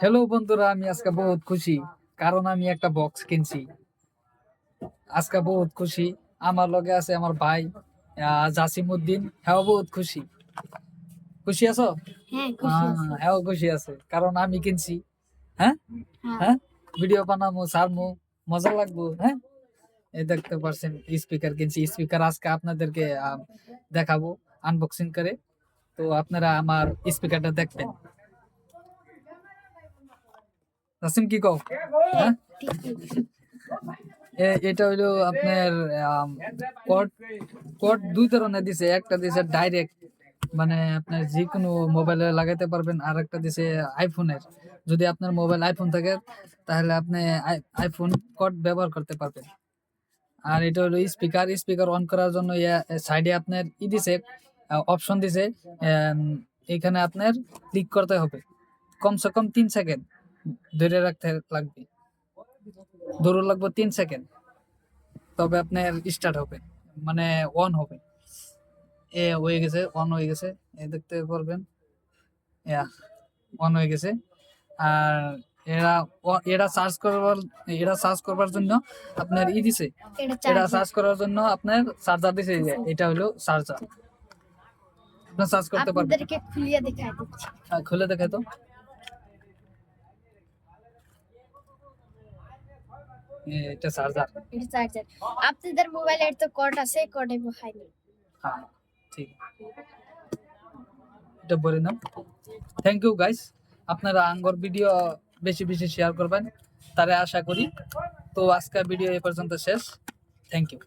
Hello বন্ধুরা, আমি আজকে বহুত খুশি কারণ আমি একটা বক্স কিনছি। আজকে বহুত খুশি। আমার লগে আছে আমার ভাই জাসিমউদ্দিন, হ্যাঁ বহুত খুশি। খুশি আছো? হ্যাঁ, খুশি আছি। হ্যাঁ খুশি আছে কারণ আমি কিনছি। হ্যাঁ হ্যাঁ। হ্যাঁ, ভিডিও বানাবো, ছাড়বো, মজা লাগবো। হ্যাঁ, এই দেখতে পারছেন স্পিকার কিনছি। স্পিকার আজকে আপনাদেরকে দেখাবো আনবক্সিং করে। তো আপনারা আমার স্পিকারটা দেখবেন। জাসিম কি কও? হ্যাঁ, হ্যাঁ, ঠিক। এটা হইলো আপনার কোড কোড দুই ধরনের দিছে। একটা দিছে ডাইরেক্ট, মানে আপনার যে কোনো মোবাইলে লাগাইতে পারবেন, আর একটা দিছে আইফোনের। যদি আপনার মোবাইল আইফোন থাকে তাহলে আপনি আইফোন কোড ব্যবহার করতে পারবেন। আর এটা হলো স্পিকার। স্পিকার অন করার জন্য সাইডে আপনার দিছে, অপশন দিছে। আম, এখানে আপনার ক্লিক করতে হবে, কমসে কম 3 সেকেন্ড ধরে রাখতে লাগবে। ধরুন লাগবে 3 সেকেন্ড, তবে আপনার স্টার্ট হবে, মানে অন হবে। হয়ে গেছে, অন হয়ে গেছে, দেখতে পারবেন। অন হয়ে গেছে। আর এরা এরা সার্চ করবার জন্য আপনার দিছে। এটা সার্চ করার জন্য আপনার চার্জার দিছে। এটা হলো চার্জার, আপনার সার্চ করতে পারবেন। আপনাদেরকে খুলিয়ে দেখাই দিচ্ছি। খুলে দেখে তো। এটা চার্জার। এটা চার্জার। আপনাদের মোবাইলের তো কোড আছে, কোডে বসাইনি। হ্যাঁ, ঠিক। এটা বলে নাও। থ্যাংক ইউ গাইস, আপনারা আঙ্গর ভিডিও বেশি বেশি শেয়ার করবেন, তারে আশা করি। তো আজকের ভিডিও এ পর্যন্ত শেষ। Thank you.